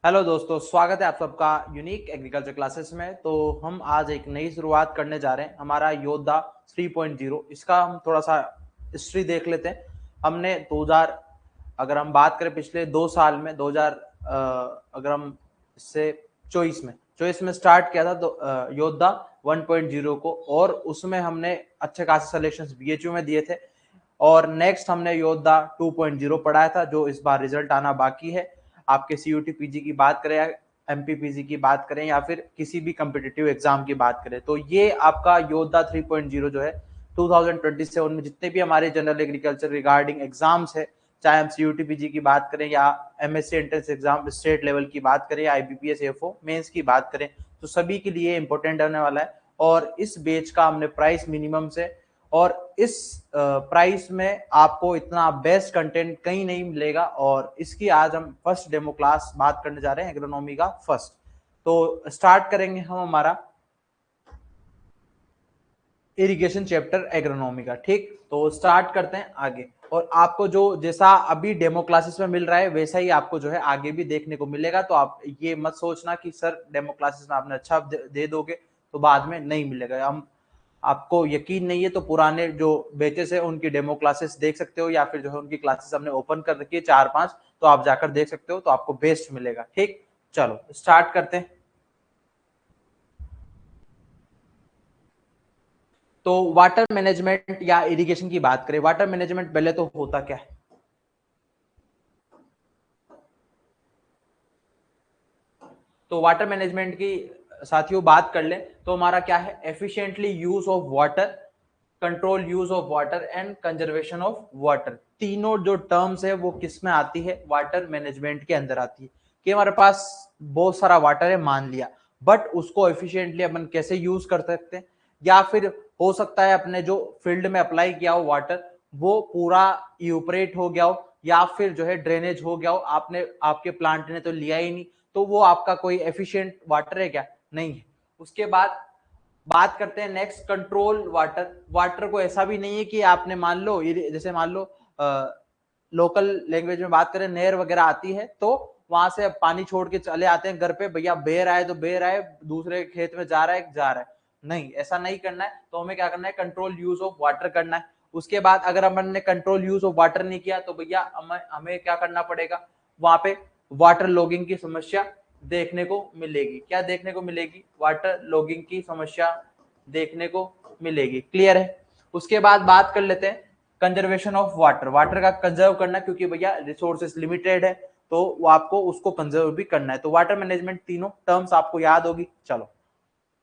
Hello दोस्तों, स्वागत है आप सबका यूनिक एग्रीकल्चर क्लासेस में। तो हम आज एक नई शुरुआत करने जा रहे हैं, हमारा योद्धा 3.0। इसका हम थोड़ा सा हिस्ट्री देख लेते हैं। हमने 2000 अगर हम बात करें पिछले 2 साल में 2000 अगर हम इससे 24 में स्टार्ट किया था तो योद्धा 1.0 को, और उसमें हमने अच्छे खासे सलेक्शंस बीएचयू में दिए थे। और नेक्स्ट हमने योद्धा 2.0 पढ़ाया था, जो इस बार रिजल्ट आना बाकी है। आपके सीयूटी पीजी की बात करें या एमपी पीजी की बात करें या फिर किसी भी कम्पिटिटिव एग्जाम की बात करें, तो ये आपका योद्धा 3.0 जो है 2027 में जितने भी हमारे जनरल एग्रीकल्चर रिगार्डिंग एग्जाम्स है, चाहे हम सीयूटी पीजी की बात करें या MSc entrance exam state level की बात करें या आईबीपीएस एफओ मेंस की बात करें, तो सभी के लिए इंपॉर्टेंट होने वाला है। और इस बेच का हमने प्राइस मिनिमम से, और इस प्राइस में आपको इतना बेस्ट कंटेंट कहीं नहीं मिलेगा। और इसकी आज हम फर्स्ट डेमो क्लास बात करने जा रहे हैं, एग्रोनॉमी का फर्स्ट। तो स्टार्ट करेंगे हम हमारा इरिगेशन चैप्टर एग्रोनॉमी का। ठीक, तो स्टार्ट करते हैं आगे। और आपको जो जैसा अभी डेमो क्लासेस में मिल रहा है वैसा ही आपको जो है आगे भी देखने को मिलेगा। तो आप ये मत सोचना कि सर डेमो क्लासेस में आपने अच्छा दे दोगे तो बाद में नहीं मिलेगा। हम आपको यकीन नहीं है तो पुराने जो बेचेस है उनकी डेमो क्लासेस देख सकते हो, या फिर जो है उनकी क्लासेस हमने ओपन कर रखी है 4-5, तो आप जाकर देख सकते हो, तो आपको बेस्ट मिलेगा। ठीक, चलो स्टार्ट करते हैं। तो वाटर मैनेजमेंट या इरिगेशन की बात करें, वाटर मैनेजमेंट पहले तो होता क्या है? तो वाटर मैनेजमेंट की साथियों बात कर ले तो हमारा क्या है? Efficiently use of water, control use of water and conservation of water. तीनों जो टर्म्स है वो किस में आती है? वाटर मैनेजमेंट के अंदर आती है। कि हमारे पास बहुत सारा वाटर है मान लिया, बट उसको एफिशिएंटली अपन कैसे यूज कर सकते हैं, या फिर हो सकता है अपने जो फील्ड में अप्लाई किया हो वाटर वो पूरा यूपरेट हो गया हो, या फिर जो है ड्रेनेज हो गया हो, आपने आपके प्लांट ने तो लिया ही नहीं, तो वो आपका कोई एफिशिएंट वाटर है क्या? नहीं है। उसके बाद बात करते हैं नेक्स्ट, कंट्रोल वाटर। वाटर को ऐसा भी नहीं है कि आपने मान लो जैसे मान लो लोकल लैंग्वेज में बात करें, नहर वगैरह आती है तो वहां से पानी छोड़ के चले आते हैं घर पे, भैया बह रहा है तो बह रहा है, दूसरे खेत में जा रहा है। नहीं, ऐसा नहीं करना है। तो हमें क्या करना है? कंट्रोल यूज ऑफ वाटर करना है। उसके बाद अगर हमने कंट्रोल यूज ऑफ वाटर नहीं किया तो भैया हमें क्या करना पड़ेगा? वहां पे वाटर लॉगिंग की समस्या देखने को मिलेगी। क्या देखने को मिलेगी? वाटर लॉगिंग की समस्या देखने को मिलेगी। क्लियर है? उसके बाद बात कर लेते हैं कंजर्वेशन ऑफ वाटर। वाटर का कंजर्व करना, क्योंकि भैया रिसोर्सेस लिमिटेड है तो वो आपको उसको कंजर्व भी करना है। तो वाटर मैनेजमेंट तीनों टर्म्स आपको याद होगी। चलो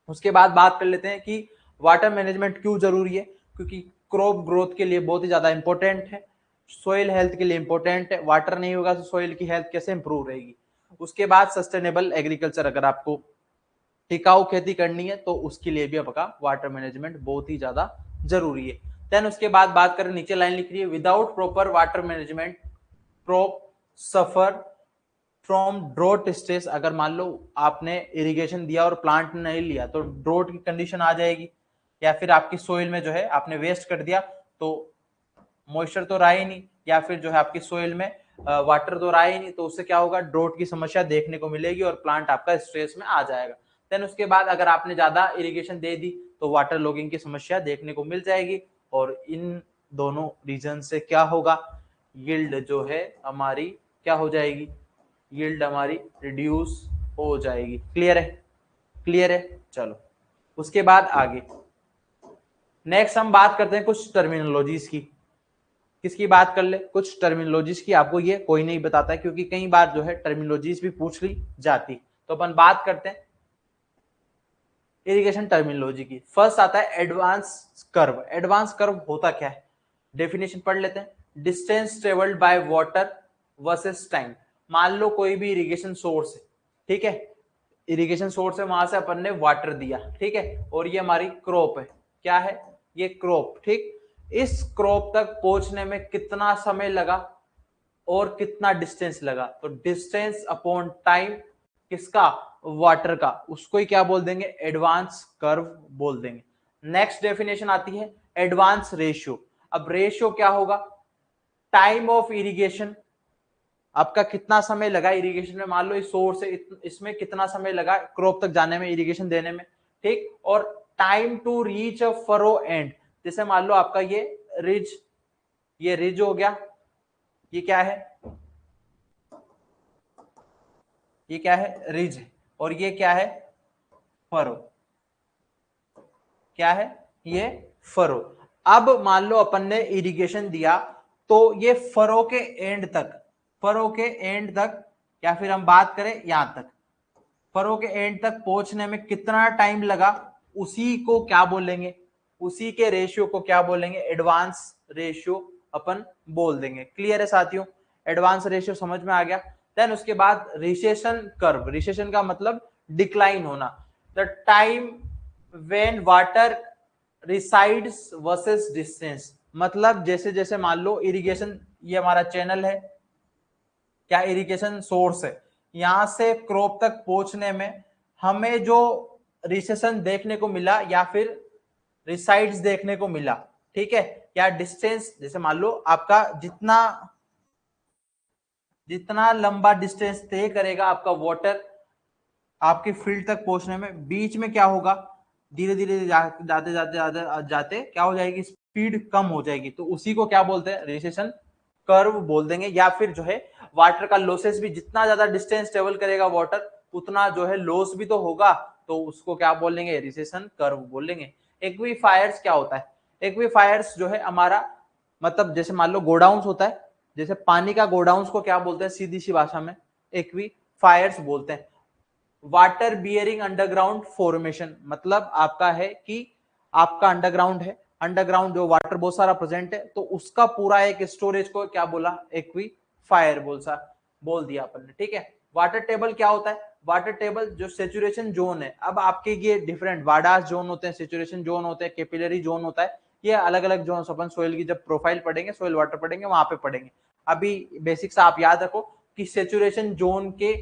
उसके बाद बात कर लेते हैं कि वाटर मैनेजमेंट क्यों जरूरी है। क्योंकि क्रॉप ग्रोथ के लिए बहुत ही ज्यादा इंपॉर्टेंट है, सोइल हेल्थ के लिए इंपॉर्टेंट है। वाटर नहीं होगा तो सोइल की हेल्थ कैसे इंप्रूव रहेगी। उसके बाद सस्टेनेबल एग्रीकल्चर, अगर आपको टिकाऊ खेती करनी है तो उसके लिए भी आपका वाटर मैनेजमेंट बहुत ही ज्यादा जरूरी है। देन उसके बाद बात करें, नीचे लाइन लिख रही है, without proper water management crop suffer from draught stress. अगर मान लो आपने इरिगेशन दिया और प्लांट ने नहीं लिया तो ड्रोट की कंडीशन आ जाएगी, या फिर आपकी सोइल में जो है आपने वेस्ट कर दिया तो मॉइस्चर तो रहा ही नहीं, या फिर जो है आपकी सोइल में वाटर तो रहा ही नहीं, तो उससे क्या होगा? ड्रोट की समस्या देखने को मिलेगी और प्लांट आपका स्ट्रेस में आ जाएगा। देन उसके बाद अगर आपने ज्यादा इरिगेशन दे दी तो वाटर लॉगिंग की समस्या देखने को मिल जाएगी, और इन दोनों रीजन से क्या होगा? यील्ड जो है हमारी क्या हो जाएगी? यील्ड हमारी रिड्यूस हो जाएगी। क्लियर है? क्लियर है? चलो उसके बाद आगे नेक्स्ट हम बात करते हैं कुछ टर्मिनोलॉजीज की। किसकी बात कर ले? कुछ टर्मिनोलॉजीज की। आपको ये कोई नहीं बताता है क्योंकि कई बार जो है टर्मिनोलॉजीज भी पूछ ली जाती। तो अपन बात करते हैं इरिगेशन टर्मिनोलॉजी की। फर्स्ट आता है एडवांस कर्व। एडवांस कर्व होता क्या है? डेफिनेशन पढ़ लेते हैं। Distance travelled by water versus time. मान लो कोई भी इरिगेशन सोर्स है, ठीक है, इरिगेशन सोर्स है, वहां से अपन ने वाटर दिया, ठीक है, और ये हमारी क्रॉप है। क्या है? ये क्रॉप। ठीक, इस क्रॉप तक पहुंचने में कितना समय लगा और कितना डिस्टेंस लगा? तो डिस्टेंस अपॉन टाइम किसका? वाटर का। उसको ही क्या बोल देंगे? एडवांस कर्व बोल देंगे। नेक्स्ट डेफिनेशन आती है एडवांस रेशियो। अब रेशियो क्या होगा? टाइम ऑफ इरिगेशन आपका कितना समय लगा इरिगेशन में, मान लो इस सोर्स से इसमें कितना समय लगा क्रॉप तक जाने में, इरिगेशन देने में, ठीक। और time to reach a furrow end, जैसे मान लो आपका ये रिज हो गया, ये क्या है, ये क्या है, रिज है, और ये क्या है, फरो, क्या है, ये फरो। अब मान लो अपन ने इरिगेशन दिया, तो ये फरो के एंड तक, फरो के एंड तक, या फिर हम बात करें यहां तक, फरो के एंड तक पहुंचने में कितना टाइम लगा, उसी को क्या बोलेंगे, उसी के रेशियो को क्या बोलेंगे, एडवांस रेशियो अपन बोल देंगे। क्लियर है साथियों, एडवांस रेशियो समझ में आ गया। देन उसके बाद रिसेशन कर्व, रिसेशन का मतलब डिक्लाइन होना, the time when water resides versus distance, मतलब जैसे जैसे मान लो इरिगेशन, ये हमारा चैनल है, क्या इरिगेशन सोर्स है, यहां से क्रॉप तक पहुंचने में हमें जो रिसेशन देखने को मिला या फिर रिसाइड्स देखने को मिला, ठीक है, या डिस्टेंस, जैसे मान लो आपका जितना जितना लंबा डिस्टेंस तय करेगा आपका वाटर आपके फील्ड तक पहुंचने में, बीच में क्या होगा, धीरे धीरे जाते जाते जाते जाते क्या हो जाएगी, स्पीड कम हो जाएगी, तो उसी को क्या बोलते हैं, रिसेशन कर्व बोल देंगे। या फिर जो है वाटर का लॉसेस भी, जितना ज्यादा डिस्टेंस ट्रेवल करेगा वाटर उतना जो है लॉस भी तो होगा, तो उसको क्या बोलेंगे, रिसेशन कर्व बोलेंगे। एक्वीफायर्स क्या होता है, एक्वीफायर्स जो है हमारा मतलब जैसे मान लो गोडाउंस होता है, जैसे पानी का गोडाउंस को क्या बोलते हैं, सीधी सी भाषा में एक्वीफायर्स बोलते हैं। वाटर बियरिंग अंडरग्राउंड फॉर्मेशन, मतलब आपका है कि आपका अंडरग्राउंड है, अंडरग्राउंड जो वाटर बहुत सारा प्रेजेंट है, तो उसका पूरा एक स्टोरेज को क्या बोला, एक्वीफायर बोल दिया अपन ने, ठीक है। वाटर टेबल क्या होता है, वाटर टेबल जो सेचुरेशन जोन है, अब आपके ये डिफरेंट वाडास जोन होते हैं, सेचुरेशन जोन होते हैं, कैपिलरी जोन होता है, ये अलग अलग जोन अपन सोइल की जब प्रोफाइल पढ़ेंगे, सोइल वाटर पढ़ेंगे, वहां पे पढ़ेंगे। अभी बेसिक्स आप याद रखो कि सेचुरेशन जोन के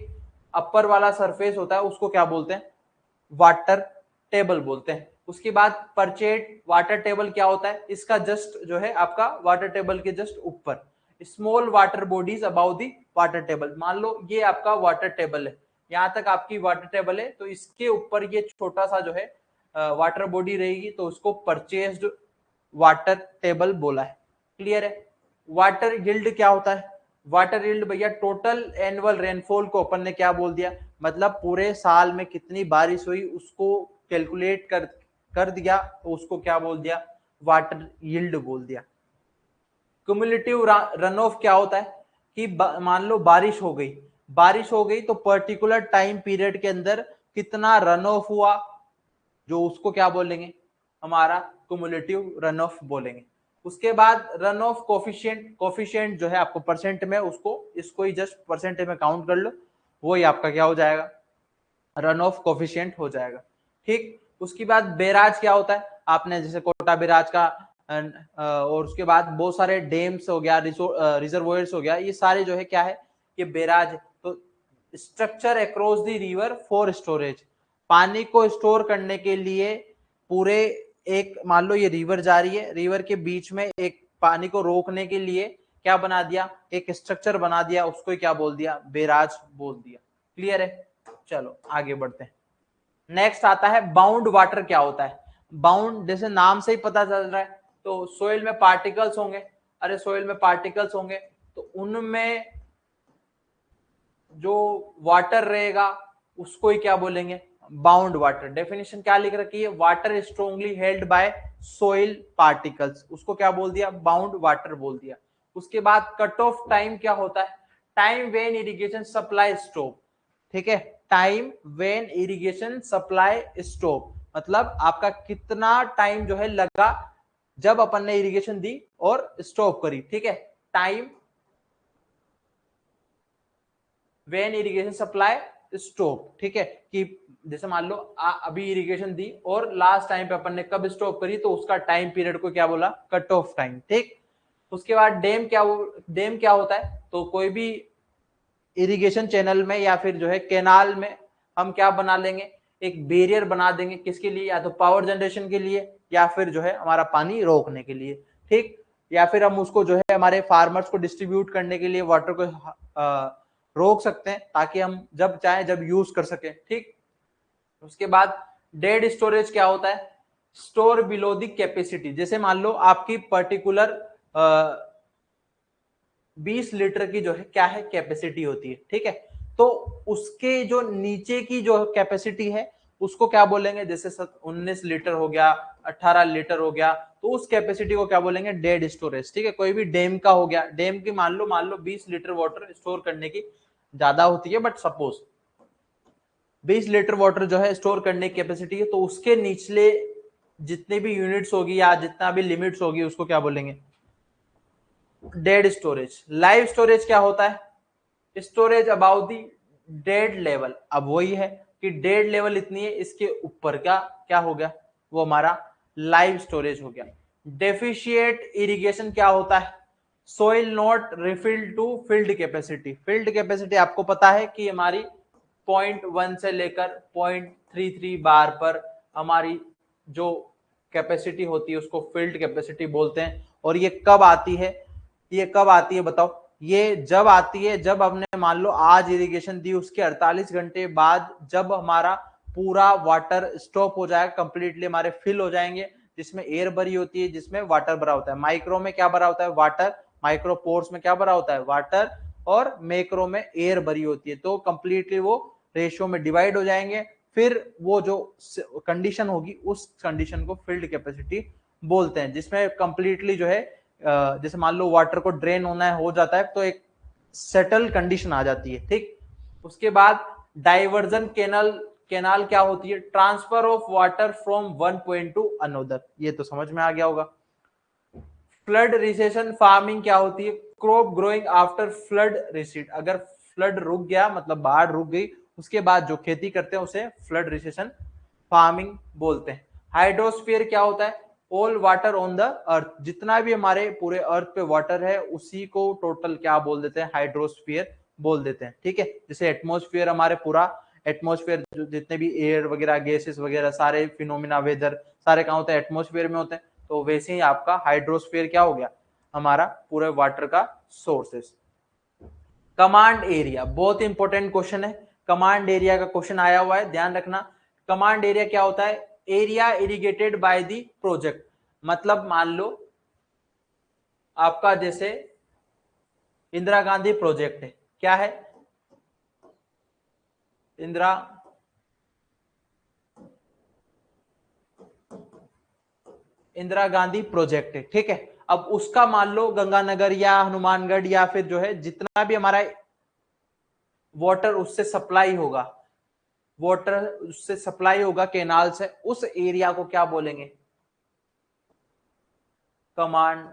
अपर वाला सरफेस होता है उसको क्या बोलते हैं, वाटर टेबल बोलते हैं। उसके बाद परचेट वाटर टेबल क्या होता है, इसका जस्ट जो है आपका वाटर टेबल के जस्ट ऊपर small water bodies above the water table, मान लो ये आपका वाटर टेबल है, यहां तक आपकी वाटर टेबल है, तो इसके ऊपर ये छोटा सा जो है वाटर बॉडी रहेगी, तो उसको परचेस्ड वाटर टेबल बोला है। क्लियर है। वाटर यील्ड क्या होता है, वाटर यील्ड भैया टोटल एनुअल रेनफॉल को अपन ने क्या बोल दिया, मतलब पूरे साल में कितनी बारिश हुई उसको कैलकुलेट कर दिया, तो उसको क्या बोल दिया, वाटर यील्ड बोल दिया। क्युमुलेटिव रन ऑफ क्या होता है कि मान लो बारिश हो गई तो पर्टिकुलर टाइम पीरियड के अंदर कितना रन ऑफ हुआ, जो उसको क्या बोलेंगे, हमारा क्युमुलेटिव रन ऑफ बोलेंगे। उसके बाद रन ऑफ कोफिशिएंट जो है आपको परसेंट में, उसको इसको ही जस्ट परसेंटेज में काउंट कर लो, वो ही आपका क्या हो जाएगा, रन ऑफ कोफिशिएंट हो जाएगा, ठीक। उसके बाद बेराज क्या होता है, आपने जैसे कोटा बेराज का और उसके बाद बहुत सारे डेम्स हो गया, रिजर्वोयर्स हो गया, ये सारे जो है क्या है, ये बेराज है। तो structure across the river for storage, पानी को स्टोर करने के लिए पूरे एक, मान लो ये रिवर जा रही है, रिवर के बीच में एक पानी को रोकने के लिए क्या बना दिया, एक स्ट्रक्चर बना दिया, उसको क्या बोल दिया, बेराज बोल दिया। क्लियर है। चलो आगे बढ़ते हैं। नेक्स्ट आता है बाउंड वाटर क्या होता है, बाउंड जैसे नाम से ही पता चल रहा है, तो सोइल में पार्टिकल्स होंगे, अरे सोइल में पार्टिकल्स होंगे तो उनमें जो वाटर रहेगा उसको ही क्या बोलेंगे, बाउंड वाटर। डेफिनेशन क्या लिख रखी है, water strongly held by soil particles, उसको क्या बोल दिया, बाउंड वाटर बोल दिया। उसके बाद कट ऑफ टाइम क्या होता है, time when irrigation supply stop, ठीक है, time when irrigation supply stop, मतलब आपका कितना टाइम जो है लगा जब अपन ने इरिगेशन दी और स्टॉप करी, ठीक है, time when irrigation supply stop, ठीक है, कि जैसे मान लो अभी इरिगेशन दी और लास्ट टाइम पे अपन ने कब स्टॉप करी, तो उसका टाइम पीरियड को क्या बोला, कट ऑफ टाइम, ठीक। उसके बाद डेम क्या होता है, तो कोई भी इरिगेशन चैनल में या फिर जो है कैनाल में हम क्या बना लेंगे, एक बैरियर बना देंगे, किसके लिए, या तो पावर जनरेशन के लिए या फिर जो है हमारा पानी रोकने के लिए, ठीक। या फिर हम उसको जो है हमारे फार्मर्स को डिस्ट्रीब्यूट करने के लिए वाटर को रोक सकते हैं ताकि हम जब चाहे जब यूज कर सके। ठीक, उसके बाद डेड स्टोरेज क्या होता है? Store below the capacity. जैसे मान लो आपकी पर्टिकुलर 20 लीटर की जो है क्या है कैपेसिटी होती है, ठीक है, तो उसके जो नीचे की जो कैपेसिटी है उसको क्या बोलेंगे? जैसे 19 लीटर हो गया, 18 लीटर हो गया, तो उस कैपेसिटी को क्या बोलेंगे? Dead storage. ठीक है, कोई भी डैम का हो गया, डैम की मान लो 20 लीटर वाटर स्टोर करने की ज्यादा होती है, बट सपोज 20 लीटर वाटर जो है स्टोर करने की कैपेसिटी है, तो उसके निचले जितने भी यूनिट्स होगी या जितना भी लिमिट्स होगी उसको क्या बोलेंगे? Dead storage. लाइव स्टोरेज क्या होता है? Storage about the dead level. अब वही है कि डेड लेवल इतनी है, इसके ऊपर का क्या हो गया? वो हमारा लाइव स्टोरेज हो गया। डेफिशिएट इरिगेशन क्या होता है? Soil not refilled to field capacity. Field capacity आपको पता है कि हमारी 0.1 से लेकर 0.33 बार पर हमारी जो कैपेसिटी होती है उसको फील्ड कैपेसिटी बोलते हैं। और ये कब आती है? ये कब आती है बताओ? ये जब आती है जब हमने मान लो आज इरिगेशन दी, उसके 48 घंटे बाद जब हमारा पूरा वाटर स्टॉप हो जाएगा, कंप्लीटली हमारे फिल हो जाएंगे, जिसमें एयर भरी होती है, जिसमें वाटर भरा होता है। माइक्रो में क्या भरा होता है? वाटर। माइक्रो पोर्स में क्या भरा होता है? वाटर। और मैक्रो में एयर भरी होती है। तो कंप्लीटली वो रेशियो में डिवाइड हो जाएंगे, फिर वो जो कंडीशन होगी उस कंडीशन को फील्ड कैपेसिटी बोलते हैं, जिसमें कंप्लीटली जो है जैसे मान लो वाटर को ड्रेन होना है, हो जाता है, तो एक सेटल कंडीशन आ जाती है। ठीक, उसके बाद डाइवर्जन कैनाल। कैनाल क्या होती है? Transfer of water from one point two another. ये तो समझ में आ गया होगा। फ्लड रिसेशन फार्मिंग क्या होती है? Crop growing after flood recede. अगर फ्लड रुक गया मतलब बाढ़ रुक गई, उसके बाद जो खेती करते हैं उसे फ्लड रिसेशन फार्मिंग बोलते हैं। हाइड्रोस्फीयर क्या होता है? All water on the earth. जितना भी हमारे पूरे अर्थ पे वाटर है उसी को टोटल क्या बोल देते हैं? हाइड्रोस्फीयर बोल देते हैं। ठीक है, जैसे एटमोस्फियर हमारे पूरा एटमोस्फियर जितने भी एयर वगैरह गैसेस वगैरह सारे फिनोमिना वेदर सारे कहाँ होते हैं? एटमोस्फियर में होते हैं। तो वैसे ही आपका हाइड्रोस्फीयर क्या हो गया? हमारा पूरे वाटर का सोर्सेस। कमांड एरिया बहुत इंपॉर्टेंट क्वेश्चन है। कमांड एरिया का क्वेश्चन आया हुआ है, ध्यान रखना। कमांड एरिया क्या होता है? Area irrigated by the project. मतलब मान लो आपका जैसे इंदिरा गांधी प्रोजेक्ट है, क्या है? इंदिरा इंदिरा गांधी प्रोजेक्ट है, ठीक है। अब उसका मान लो गंगानगर या हनुमानगढ़ या फिर जो है जितना भी हमारा वाटर उससे सप्लाई होगा, वाटर उससे सप्लाई होगा केनाल से, उस एरिया को क्या बोलेंगे? कमांड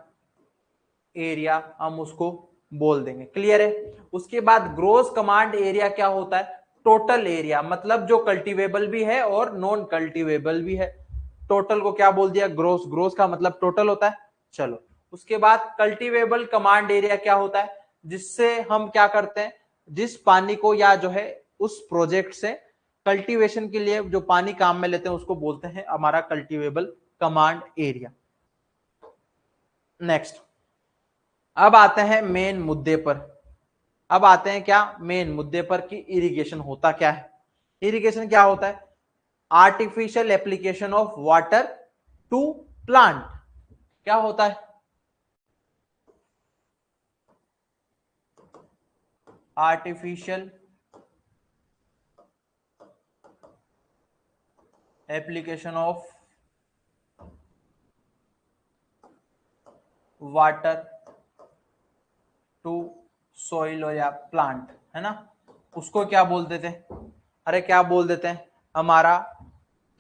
एरिया हम उसको बोल देंगे। क्लियर है? उसके बाद ग्रोस कमांड एरिया क्या होता है? टोटल एरिया, मतलब जो कल्टीवेबल भी है और नॉन कल्टीवेबल भी है। टोटल को क्या बोल दिया? ग्रोस। ग्रोस का मतलब टोटल होता है। चलो, उसके बाद कल्टीवेबल कमांड एरिया क्या होता है? जिससे हम क्या करते हैं, जिस पानी को या जो है उस प्रोजेक्ट से कल्टीवेशन के लिए जो पानी काम में लेते हैं उसको बोलते हैं हमारा कल्टीवेबल कमांड एरिया। नेक्स्ट, अब आते हैं मेन मुद्दे पर। अब आते हैं क्या? मेन मुद्दे पर कि इरिगेशन होता क्या है। इरिगेशन क्या होता है? Artificial application of water to plant. क्या होता है? Artificial application of water to soil या प्लांट, है ना? उसको क्या बोल देते हैं? अरे क्या बोल देते हैं? हमारा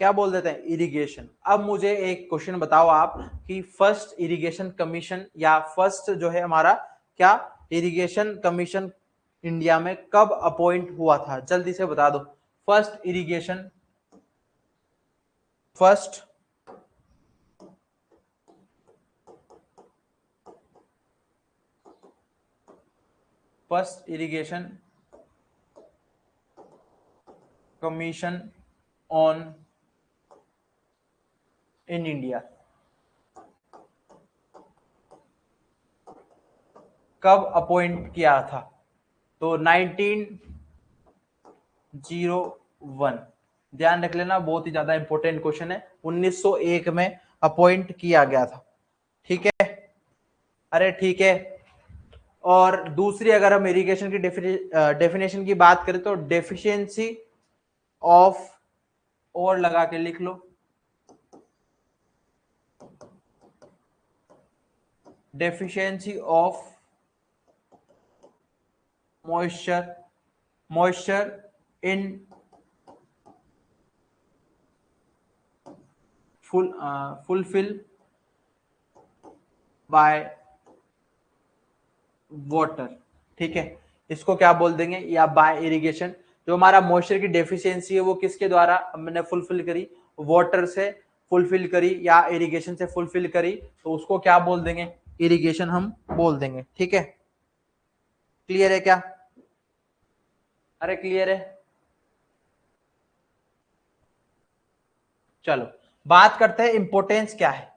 क्या बोल देते हैं? इरिगेशन। अब मुझे एक क्वेश्चन बताओ आप कि फर्स्ट इरिगेशन कमीशन या फर्स्ट जो है हमारा क्या इरिगेशन कमीशन इंडिया में कब अपॉइंट हुआ था? जल्दी से बता दो। First irrigation first first irrigation commission on in India कब अपॉइंट किया था? तो 1901। ध्यान रख लेना, बहुत ही ज्यादा इंपॉर्टेंट क्वेश्चन है। 1901 में अपॉइंट किया गया था। ठीक है, अरे ठीक है। और दूसरी अगर हम इरिगेशन की डेफिनेशन की बात करें तो डेफिशिएंसी ऑफ, और लगा के लिख लो, deficiency of moisture in fulfil by water. ठीक है, इसको क्या बोल देंगे, या बाय इरिगेशन। जो हमारा मॉइस्चर की डेफिशिएंसी है वो किसके द्वारा हमने फुलफिल करी? वाटर से फुलफिल करी या इरिगेशन से फुलफिल करी, तो उसको क्या बोल देंगे? इरिगेशन हम बोल देंगे। ठीक है, क्लियर है क्या? अरे क्लियर है। चलो बात करते हैं इंपोर्टेंस क्या है।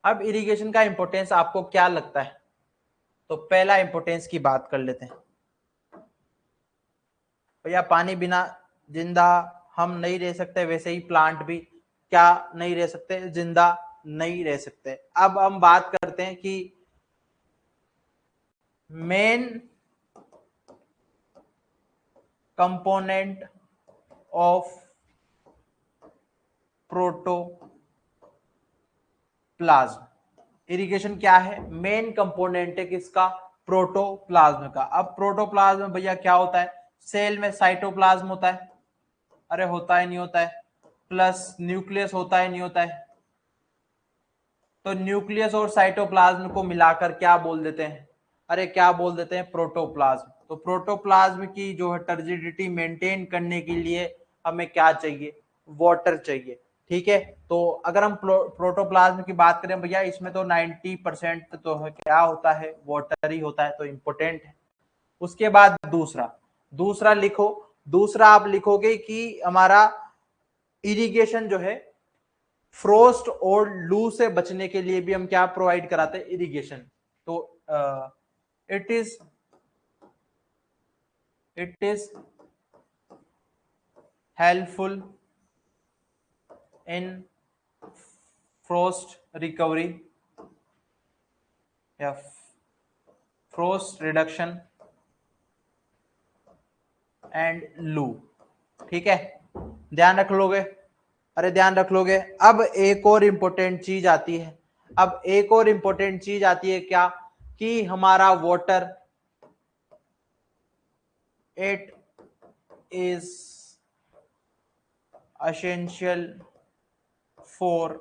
अब इरिगेशन का इंपोर्टेंस आपको क्या लगता है? तो पहला इंपोर्टेंस की बात कर लेते हैं। भैया पानी बिना जिंदा हम नहीं रह सकते, वैसे ही प्लांट भी क्या नहीं रह सकते? जिंदा नहीं रह सकते। अब हम बात करते हैं कि main component of protoplasm. Irrigation क्या है? मेन कंपोनेंट है किसका? प्रोटोप्लाज्म का। अब प्रोटोप्लाज्म भैया क्या होता है? सेल में साइटोप्लाज्म होता है, अरे होता है नहीं होता है, प्लस न्यूक्लियस होता है नहीं होता है। तो न्यूक्लियस और साइटोप्लाज्म को मिलाकर क्या बोल देते हैं? अरे क्या बोल देते हैं? प्रोटोप्लाज्म। तो प्रोटोप्लाज्म की जो है टर्जिडिटी मेंटेन करने के लिए हमें क्या चाहिए? वाटर चाहिए। ठीक है, तो अगर हम प्रोटोप्लाज्म की बात करें भैया, इसमें तो 90% तो है क्या होता है? वाटर ही होता है, तो इंपोर्टेंट है। उसके बाद दूसरा, दूसरा लिखो। दूसरा आप लिखोगे कि हमारा इरिगेशन जो है, फ्रोस्ट और लू से बचने के लिए भी हम क्या प्रोवाइड कराते हैं? इरिगेशन। तो it is helpful in frost recovery या फ्रोस्ट रिडक्शन एंड लू। ठीक है, ध्यान रख लोगे? अरे ध्यान रख लोगे। अब एक और इंपॉर्टेंट चीज आती है। अब एक और इंपॉर्टेंट चीज आती है क्या? कि हमारा water, it is essential for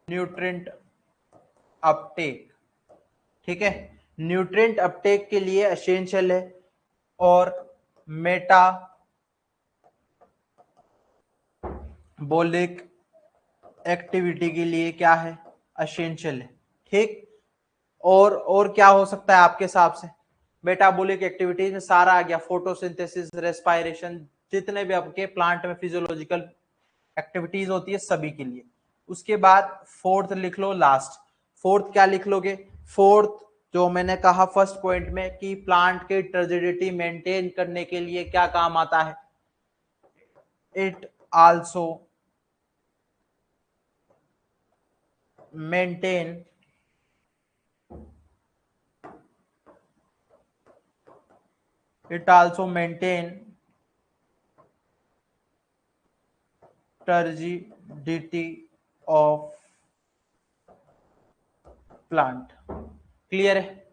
nutrient Uptake. ठीक है, न्यूट्रिएंट अपटेक के लिए एसेंशियल है, और मेटाबॉलिक एक्टिविटी के लिए क्या है? एसेंशियल है। ठीक, और क्या हो सकता है आपके हिसाब से? मेटाबॉलिक एक्टिविटीज में सारा आ गया, फोटोसिंथेसिस, रेस्पायरेशन, जितने भी आपके प्लांट में फिजियोलॉजिकल एक्टिविटीज होती है सभी के लिए। उसके बाद फोर्थ लिख लो, लास्ट। फोर्थ क्या लिख लोगे? फोर्थ जो मैंने कहा फर्स्ट पॉइंट में कि प्लांट की टर्जिडिटी मेंटेन करने के लिए क्या काम आता है? It also maintain it also maintain turgidity of plant. Clear है?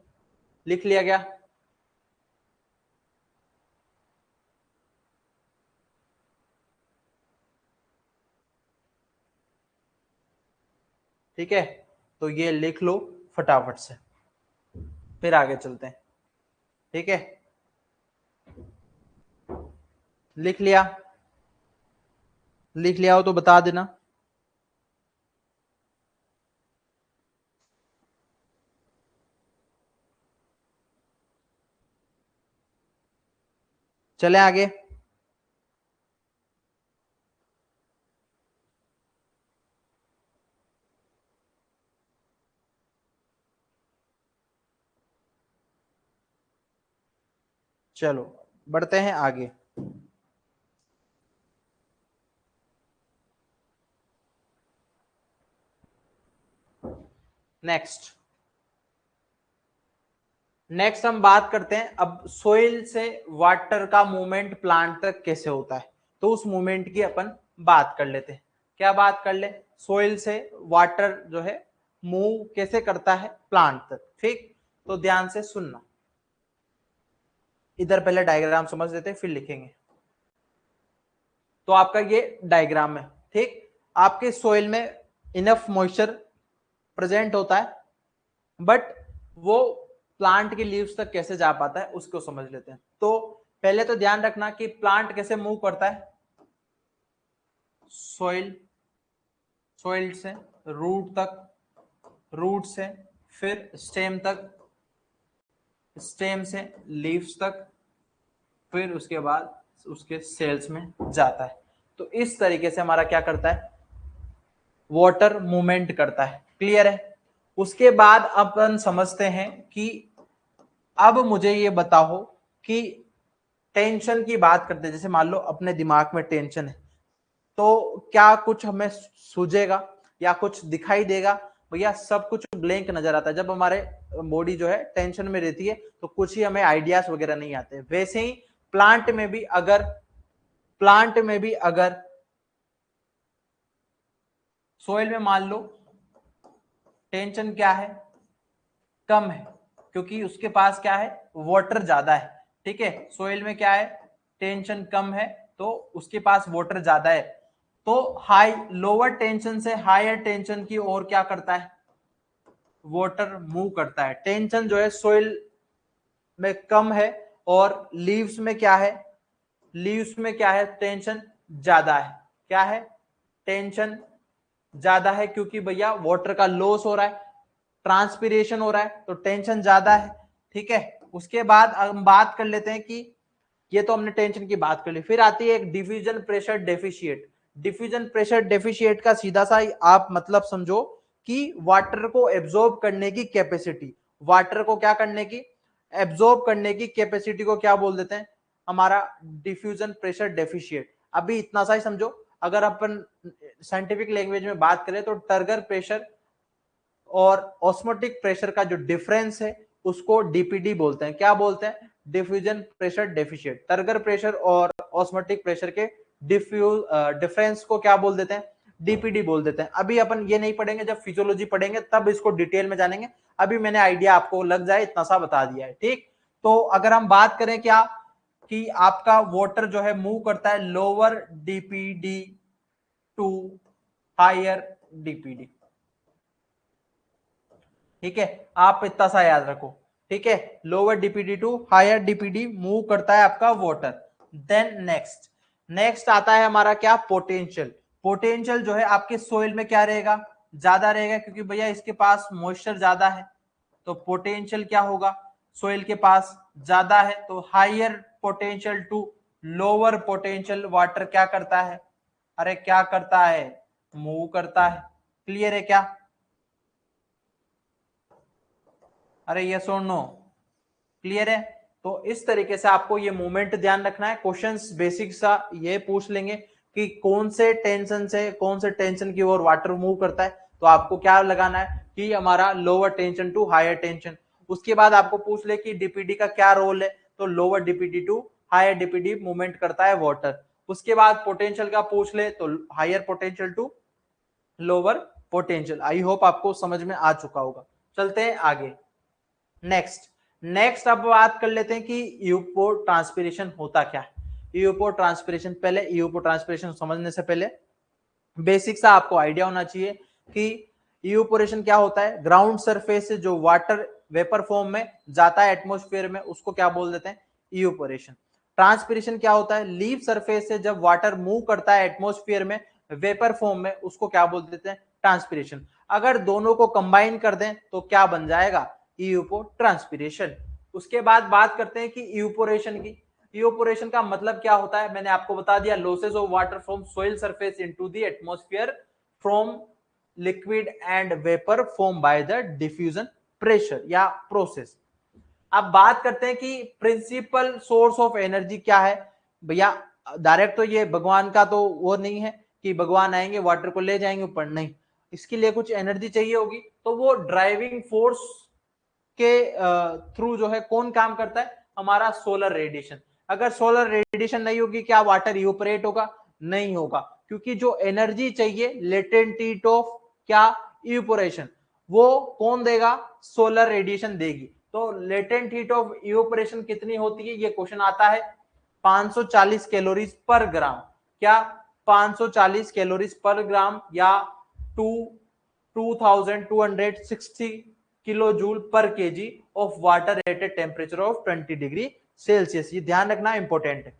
लिख लिया गया? ठीक है, तो ये लिख लो फटाफट से, फिर आगे चलते हैं। ठीक है, लिख लिया? लिख लिया हो तो बता देना। चले आगे। चलो बढ़ते हैं आगे। नेक्स्ट हम बात करते हैं अब सोइल से वाटर का मूवमेंट प्लांट तक कैसे होता है। तो उस मूवमेंट की अपन बात कर लेते हैं। क्या बात कर ले? सोइल से वाटर जो है मूव कैसे करता है प्लांट तक। ठीक, तो ध्यान से सुनना। इधर पहले डायग्राम समझ लेते हैं फिर लिखेंगे। तो आपका ये डायग्राम है। ठीक, आपके सोइल में इनफ मॉइस्चर प्रेजेंट होता है, बट वो प्लांट की लीव्स तक कैसे जा पाता है उसको समझ लेते हैं। तो पहले तो ध्यान रखना कि प्लांट कैसे मूव करता है। सोइल से रूट तक, रूट से फिर स्टेम तक, स्टेम से लीव्स तक, फिर उसके बाद उसके सेल्स में जाता है। तो इस तरीके से हमारा क्या करता है, वाटर मूवमेंट करता है। क्लियर है? उसके बाद अपन समझते हैं कि अब मुझे ये बताओ कि टेंशन की बात करते हैं। जैसे मान लो अपने दिमाग में टेंशन है, तो क्या कुछ हमें सूझेगा या कुछ दिखाई देगा? भैया सब कुछ ब्लैंक नजर आता है। जब हमारे बॉडी जो है टेंशन में रहती है तो कुछ ही हमें आइडियाज वगैरह नहीं आते। वैसे ही प्लांट में भी अगर सोइल में मान लो टेंशन क्या है, कम है, क्योंकि उसके पास क्या है, वाटर ज्यादा है। ठीक है, सोइल में क्या है, टेंशन कम है तो उसके पास वाटर ज्यादा है। तो हाई लोअर टेंशन से हायर टेंशन की ओर क्या करता है, वाटर मूव करता है। टेंशन जो है सोइल में कम है और लीव्स में क्या है, लीव्स में क्या है, टेंशन ज्यादा है। क्या है, टेंशन ज्यादा है, क्योंकि भैया वाटर का लॉस हो रहा है, ट्रांसपीरेशन हो रहा है, तो टेंशन ज्यादा है। ठीक है, उसके बाद हम बात कर लेते हैं कि ये तो हमने टेंशन की बात कर ली। फिर आती है एक diffusion pressure deficit. Diffusion pressure deficit का सीधा सा आप मतलब समझो कि वाटर को एब्जॉर्ब करने की कैपेसिटी, वाटर को क्या करने की, एब्जॉर्ब करने की कैपेसिटी को क्या बोल देते हैं, हमारा डिफ्यूजन प्रेशर डेफिशिएट। अभी इतना सा ही समझो। अगर अपन साइंटिफिक लैंग्वेज में बात करें तो टर्गर प्रेशर और ऑस्मोटिक प्रेशर का जो डिफरेंस है उसको डीपीडी बोलते हैं। क्या बोलते हैं, diffusion pressure deficit. Turgor pressure और ऑस्मोटिक प्रेशर के डिफरेंस को क्या बोल देते हैं, डीपीडी बोल देते हैं। अभी अपन ये नहीं पढ़ेंगे, जब फिजियोलॉजी पढ़ेंगे तब इसको डिटेल में जानेंगे। अभी मैंने आइडिया आपको लग जाए इतना सा बता दिया है। ठीक, तो अगर हम बात करें क्या कि आपका वाटर जो है मूव करता है lower DPD to higher DPD. ठीक है, आप इतना सा याद रखो। ठीक है, lower DPD to higher DPD move करता है आपका वाटर। देन नेक्स्ट आता है हमारा क्या, पोटेंशियल। पोटेंशियल जो है आपके सोइल में क्या रहेगा, ज्यादा रहेगा, क्योंकि भैया इसके पास मॉइस्चर ज्यादा है। तो पोटेंशियल क्या होगा, सोइल के पास ज्यादा है तो higher potential to lower potential water क्या करता है, अरे क्या करता है, मूव करता है। क्लियर है क्या? अरे यस और नो, क्लियर है? तो इस तरीके से आपको ये मूवमेंट ध्यान रखना है। क्वेश्चंस बेसिक सा ये पूछ लेंगे कि कौन से टेंशन से कौन से टेंशन की ओर वाटर मूव करता है, तो आपको क्या लगाना है कि हमारा lower tension to higher tension. उसके बाद आपको पूछ ले कि डीपीडी का क्या रोल है, तो lower DPD to higher DPD movement करता है वाटर। उसके बाद पोटेंशियल का पूछ ले तो higher potential to lower potential. I hope आपको समझ में आ चुका होगा। चलते हैं आगे। नेक्स्ट अब बात कर लेते हैं कि यूपो ट्रांसपिरेशन होता क्या है। यूपो ट्रांसपिरेशन, पहले यूपो ट्रांसपिरेशन समझने से पहले बेसिक सा आपको आइडिया होना चाहिए कि यूपोरेशन क्या होता है। ग्राउंड सरफेस से जो वाटर वेपर फॉर्म में जाता है एटमॉस्फेयर में उसको क्या बोल देते हैं, यूपोरेशन। ट्रांसपिरेशन क्या होता है, लीव सरफेस से जब वाटर मूव करता है एटमॉस्फेयर में वेपर फॉर्म में उसको क्या बोल देते हैं, ट्रांसपिरेशन। अगर दोनों को कंबाइन कर दें तो क्या बन जाएगा, यूपो ट्रांसपिरेशन। उसके बाद बात करते हैं कि यूपोरेशन की। यूपोरेशन का मतलब क्या होता है, मैंने आपको बता दिया, losses of water from soil surface into the atmosphere from liquid and vapour form by the diffusion pressure या प्रोसेस। अब बात करते हैं कि प्रिंसिपल सोर्स ऑफ एनर्जी क्या है भैया। डायरेक्ट तो ये भगवान का तो वो नहीं है कि भगवान आएंगे वाटर को ले जाएंगे ऊपर, नहीं, इसके लिए कुछ एनर्जी चाहिए होगी, तो वो ड्राइविंग फोर्स के थ्रू जो है कौन काम करता है, हमारा सोलर रेडिएशन। अगर सोलर रेडिएशन नहीं होगी क्या वाटर इवेपोरेट होगा, नहीं होगा, क्योंकि जो एनर्जी चाहिए लेटेंट हीट ऑफ क्या इवेपोरेशन, वो कौन देगा, सोलर रेडिएशन देगी। तो लेटेंट हीट ऑफ इवेपोरेशन कितनी होती है, ये क्वेश्चन आता है 540 कैलोरीज पर ग्राम, क्या 540 कैलोरीज पर ग्राम या 2260 किलो जूल पर KG of water at a temperature of 20 degree Celsius. ये ध्यान रखना इंपॉर्टेंट है।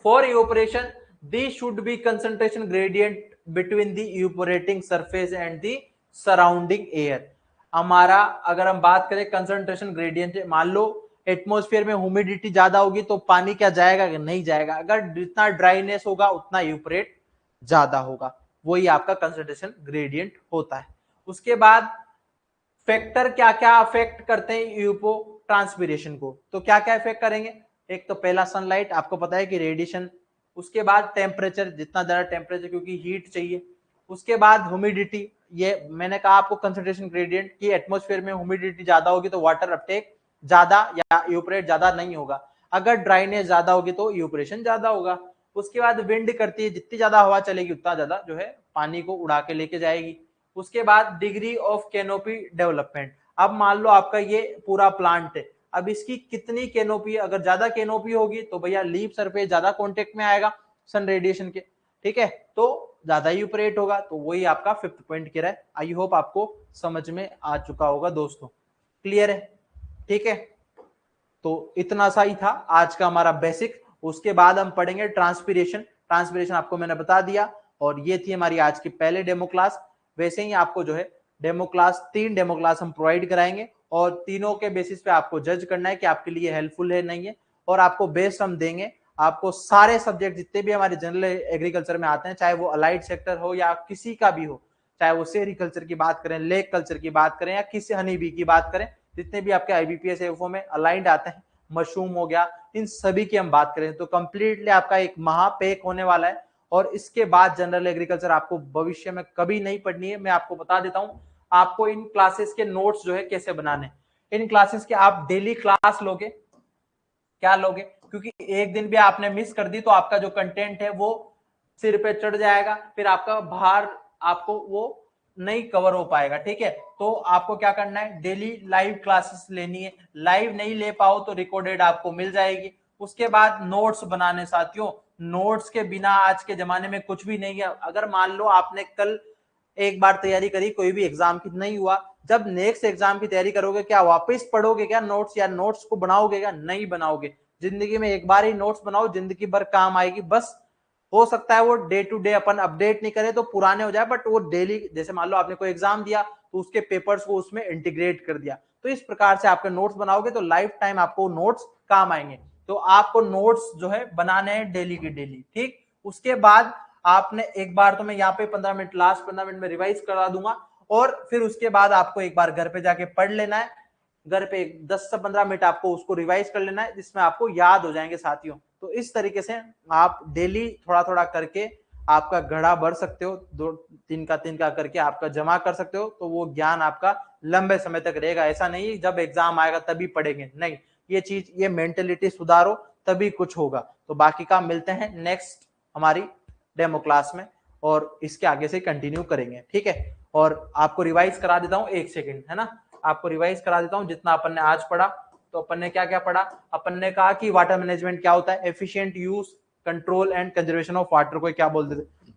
For evaporation this should be concentration gradient between the evaporating surface and the surrounding air. हमारा अगर हम बात करें कंसंट्रेशन ग्रेडियंट, मान लो एटमॉस्फेयर में ह्यूमिडिटी ज्यादा होगी तो पानी क्या जाएगा कि नहीं जाएगा, अगर जितना ड्राइनेस होगा उतना इवेपोरेट ज्यादा होगा, वही आपका कंसंट्रेशन ग्रेडियंट होता है। उसके बाद फैक्टर क्या क्या अफेक्ट करते हैं यूपो ट्रांसपिरेशन को, तो क्या क्या इफेक्ट करेंगे, एक तो पहला सनलाइट, आपको पता है कि रेडिएशन, उसके बाद टेम्परेचर, जितना ज्यादा टेम्परेचर क्योंकि हीट चाहिए, उसके बाद ह्यूमिडिटी, ये मैंने कहा आपको कंसंट्रेशन ग्रेडियंट की एटमॉस्फेयर में ह्यूमिडिटी ज्यादा होगी तो वाटर अपटेक ज्यादा या इवेपोरेट ज्यादा नहीं होगा, अगर ड्राइनेस ज्यादा होगी तो इवेपोरेशन ज्यादा होगा। उसके बाद विंड करती है, जितनी ज्यादा हवा चलेगी उतना ज्यादा जो है पानी को उड़ा के लेके जाएगी। उसके बाद डिग्री ऑफ कैनोपी डेवलपमेंट, अब मान लो आपका ये पूरा प्लांट है, अब इसकी कितनी कैनोपी, अगर ज्यादा कैनोपी होगी तो भैया लीफ सरफेस ज्यादा कॉन्टेक्ट में आएगा सन रेडिएशन के, ठीक है, तो ज्यादा ही ऑपरेट होगा, तो वही आपका फिफ्थ पॉइंट कह रहा है। आई होप आपको समझ में आ चुका होगा दोस्तों, क्लियर है, ठीक है। तो इतना सा ही था आज का हमारा बेसिक, उसके बाद हम पढ़ेंगे ट्रांसपिरेशन। ट्रांसपिरेशन आपको मैंने बता दिया, और ये थी हमारी आज की पहले डेमो क्लास। वैसे ही आपको जो है डेमो क्लास, 3 डेमो क्लास हम प्रोवाइड कराएंगे, और तीनों के बेसिस पे आपको जज करना है कि आपके लिए हेल्पफुल है नहीं है, और आपको बेस्ट हम देंगे। आपको सारे सब्जेक्ट जितने भी हमारे जनरल एग्रीकल्चर में आते हैं, चाहे वो अलाइड सेक्टर हो या किसी का भी हो, चाहे वो सेरिकल्चर की बात करें, लेक कल्चर की बात करें, या किसी हनी बी की बात करें, जितने भी आपके आईबीपीएस एफओ में अलाइंड आते हैं, मशरूम हो गया, इन सभी की हम बात करें तो कंप्लीटली आपका एक महापैक होने वाला है। और इसके बाद जनरल एग्रीकल्चर आपको भविष्य में कभी नहीं पढ़नी है, मैं आपको बता देता हूं आपको इन क्लासेस के नोट्स जो है कैसे बनाने। इन क्लासेस के आप डेली क्लास लोगे, क्या लोगे, क्योंकि एक दिन भी आपने मिस कर दी तो आपका जो कंटेंट है वो सिर पे चढ़ जाएगा, फिर आपका भार आपको वो नहीं कवर हो पाएगा, ठीक है। तो आपको क्या करना है, डेली लाइव क्लासेस लेनी है, लाइव नहीं ले पाओ तो रिकॉर्डेड आपको मिल जाएगी। उसके बाद नोट्स बनाने साथियों, नोट्स के बिना आज के जमाने में कुछ भी नहीं है। अगर मान लो आपने कल एक बार तैयारी करी, कोई भी एग्जाम की नहीं हुआ, जब नेक्स्ट एग्जाम की तैयारी करोगे क्या वापस पढ़ोगे क्या नोट्स, या नोट्स को बनाओगे क्या, नहीं बनाओगे। जिंदगी में एक बार ही नोट्स बनाओ, जिंदगी भर काम आएगी। बस हो सकता है वो डे टू डे अपन अपडेट नहीं करें तो पुराने हो जाए, बट वो डेली, जैसे मान लो आपने कोई एग्जाम दिया तो उसके पेपर्स को उसमें इंटीग्रेट कर दिया, तो इस प्रकार से आपके नोट्स बनाओगे तो लाइफ टाइम आपको नोट्स काम आएंगे। तो आपको नोट्स जो है बनाने हैं डेली की डेली, ठीक। उसके बाद आपने एक बार, तो मैं यहाँ पे 15 मिनट, लास्ट 15 मिनट में रिवाइज करा दूंगा, और फिर उसके बाद आपको एक बार घर पे जाके पढ़ लेना है, घर पे 10 से 15 मिनट आपको उसको रिवाइज कर लेना है, जिसमें आपको याद हो जाएंगे साथियों। तो इस तरीके से आप डेली थोड़ा थोड़ा करके आपका घड़ा भर सकते हो, 2 3 का करके आपका जमा कर सकते हो, तो वो ज्ञान आपका लंबे समय तक रहेगा। ऐसा नहीं जब एग्जाम आएगा तभी पढ़ेंगे, नहीं, ये चीज, ये मेंटेलिटी सुधारो तभी कुछ होगा। तो बाकी का मिलते हैं नेक्स्ट हमारी डेमो क्लास में, और इसके आगे से कंटिन्यू करेंगे, ठीक है। और आपको रिवाइज करा देता हूं, 1 सेकंड, है ना, आपको रिवाइज करा देता हूं जितना अपन ने आज पढ़ा। तो अपन ने क्या क्या पढ़ा, अपन ने कहा कि वाटर मैनेजमेंट क्या होता है, efficient use, control and conservation of water को क्या बोल देते,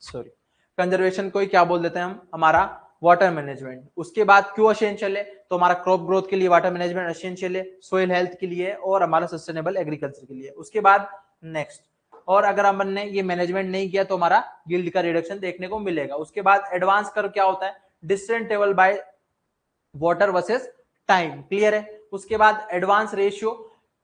सॉरी, कंजर्वेशन को क्या बोल देते हैं हम, हमारा वाटर मैनेजमेंट। उसके बाद क्यों एसेंशियल है, तो हमारा क्रॉप ग्रोथ के लिए वाटर मैनेजमेंट एसेंशियल है, सोइल हेल्थ के लिए, और हमारा सस्टेनेबल एग्रीकल्चर के लिए। उसके बाद नेक्स्ट, और अगर हमने ने ये मैनेजमेंट नहीं किया तो हमारा यील्ड का रिडक्शन देखने को मिलेगा। उसके बाद एडवांस कर्व क्या होता है, distance table by water versus time, clear है। उसके बाद advance ratio,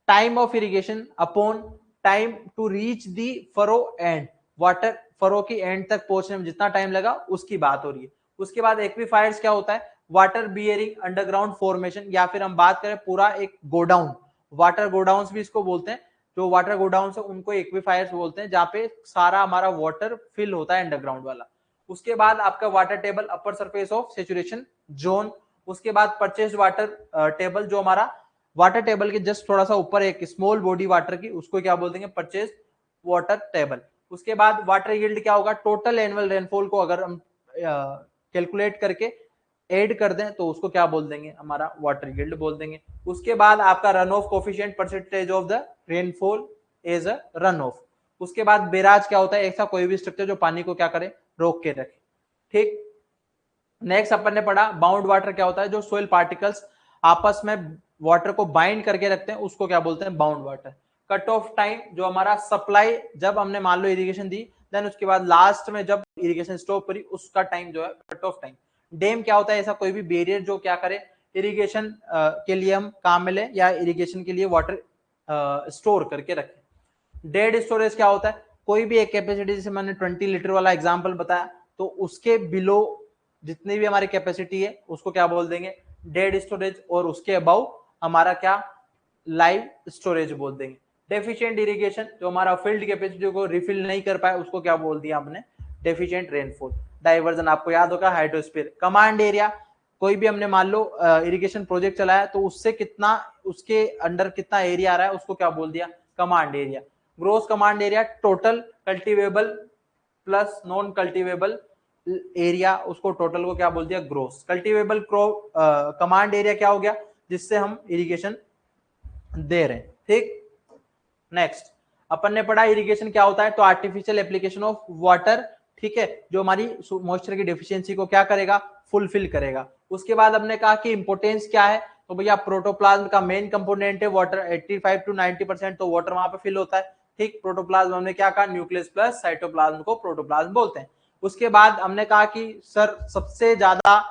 time of irrigation upon time to reach the furrow end, water furrow की एंड तक पहुंचने में जितना टाइम लगा उसकी बात हो रही है। उसके बाद एक्वीफायर्स क्या होता है, वाटर बियरिंग अंडरग्राउंड फॉर्मेशन, या फिर हम बात करें पूरा एक गोडाउन, वाटर गोडाउन भी इसको बोलते हैं, जो वाटर गोडाउन है उनको एक्विफायर्स बोलते हैं, जहाँ पे सारा हमारा वाटर फिल होता है अंडरग्राउंड वाला। उसके बाद आपका water table, upper surface of saturation zone. उसके बाद परचेज वाटर टेबल, जो हमारा वाटर टेबल के जस्ट थोड़ा सा ऊपर एक स्मॉल बॉडी वाटर की, उसको क्या बोल देंगे, परचेज वाटर टेबल। उसके बाद वाटर यील्ड क्या होगा, टोटल एनुअल रेनफॉल को अगर हम कैलकुलेट करके ऐड कर दें तो उसको क्या बोल देंगे, हमारा वाटर यील्ड बोल देंगे। उसके बाद आपका runoff coefficient, percentage of the rainfall as a runoff. उसके बाद बेराज क्या होता है, ऐसा कोई भी स्ट्रक्चर जो पानी को क्या करे, रोक के रखे। ठीक, नेक्स्ट अपन ने पढ़ा बाउंड वाटर क्या होता है, जो सोइल पार्टिकल्स आपस में वाटर को बाइंड करके रखते हैं, उसको क्या बोलते हैं, bound water. Cut off time, जो हमारा सप्लाई, जब हमने मान लो इरिगेशन दी, देन उसके बाद लास्ट में जब इरिगेशन स्टॉप करी, उसका टाइम जो है कट ऑफ टाइम। डैम क्या होता है, ऐसा कोई भी बैरियर जो क्या करे, इरिगेशन के लिए हम काम में ले, या इरिगेशन के लिए वाटर स्टोर करके रखे। डेड स्टोरेज क्या होता है, कोई भी एक कैपेसिटी, जैसे मैंने 20 लीटर वाला एग्जांपल बताया, तो उसके बिलो जितनी भी हमारी कैपेसिटी है उसको क्या बोल देंगे, डेड स्टोरेज, और उसके अबाउ हमारा क्या, लाइव स्टोरेज बोल देंगे। डेफिशिएंट इरिगेशन, जो हमारा फील्ड कैपेसिटी को रिफिल नहीं कर पाए, उसको क्या बोल दिया हमने, डेफिशिएंट रेनफॉल। डाइवर्जन आपको याद होगा, हाइड्रोस्फीयर। कमांड एरिया, कोई भी हमने मान लो इरिगेशन प्रोजेक्ट चलाया, तो उससे कितना, उसके अंडर कितना एरिया आ रहा है, उसको क्या बोल दिया, command area. Gross command area, total cultivable plus non cultivable area, उसको टोटल को क्या बोल दिया, ग्रोस। कल्टीवेबल कमांड एरिया क्या हो गया, जिससे हम इरिगेशन दे रहे हैं। ठीक, नेक्स्ट अपन ने पढ़ा इरिगेशन क्या होता है, तो आर्टिफिशियल एप्लीकेशन ऑफ वाटर। ठीक है, जो हमारी मॉइस्चर की डेफिशिएंसी को क्या करेगा, फुलफिल करेगा। उसके बाद हमने कहा कि इंपोर्टेंस क्या है, तो भैया प्रोटोप्लाज्म का मेन कंपोनेंट है वाटर, 85 to 90%, तो वाटर वहां पे फिल होता है। ठीक, प्रोटोप्लाज्म हमने क्या कहा, न्यूक्लियस प्लस साइटोप्लाज्म को प्रोटोप्लाज्म बोलते हैं। उसके बाद हमने कहा कि सर सबसे ज्यादा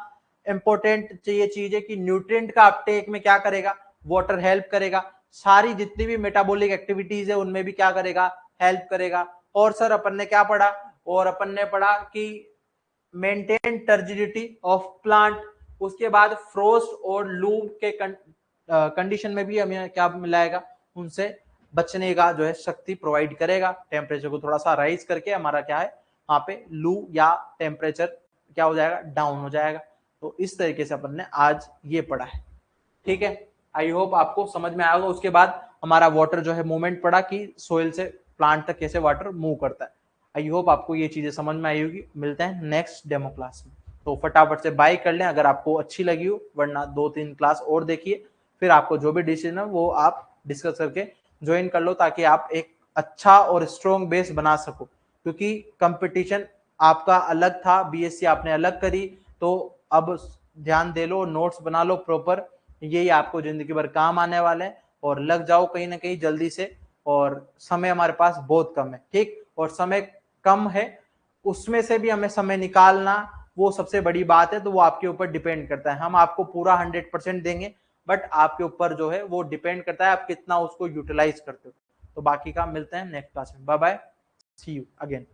इंपॉर्टेंट ये चीज है कि न्यूट्रिएंट का अपटेक में क्या करेगा, वाटर हेल्प करेगा। सारी जितनी भी मेटाबॉलिक एक्टिविटीज है उनमें भी क्या करेगा, हेल्प करेगा। और सर अपन ने क्या पढ़ा, और अपन ने पढ़ा कि मेंटेन टर्जिडिटी ऑफ प्लांट। उसके बाद फ्रोस्ट और लूम के कंडीशन में भी हमें क्या मिलाएगा, उनसे बचने का जो है शक्ति प्रोवाइड करेगा। टेम्परेचर को थोड़ा सा राइज करके हमारा क्या है, वहां पे लू या टेम्परेचर क्या हो जाएगा, डाउन हो जाएगा। तो इस तरीके से अपन ने आज ये पढ़ा है। ठीक है, आई होप आपको समझ में आएगा। उसके बाद हमारा वाटर जो है मूवमेंट पढ़ा कि सोइल से प्लांट तक कैसे वाटर मूव करता है। आई होप आपको ये चीजें समझ में आई होगी। मिलते हैं नेक्स्ट डेमो क्लास में, तो फटाफट से बाय कर लें अगर आपको अच्छी लगी हो, वरना 2-3 क्लास और देखिए, फिर आपको जो भी डिसीजन है वो आप डिस्कस करके ज्वाइन कर लो, ताकि आप एक अच्छा और स्ट्रॉन्ग बेस बना सको। क्योंकि कंपटीशन आपका अलग था, बीएससी आपने अलग करी, तो अब ध्यान दे लो, नोट्स बना लो प्रॉपर, यही आपको जिंदगी भर काम आने वाले हैं। और लग जाओ कहीं ना कहीं जल्दी से, और समय हमारे पास बहुत कम है। ठीक, और समय कम है, उसमें से भी हमें समय निकालना, वो सबसे बड़ी बात है। तो वो आपके ऊपर डिपेंड करता है, हम आपको पूरा 100% देंगे, बट आपके ऊपर जो है वो डिपेंड करता है आप कितना उसको यूटिलाइज करते हो। तो बाकी का मिलते हैं नेक्स्ट क्लास में। Bye bye, see you again.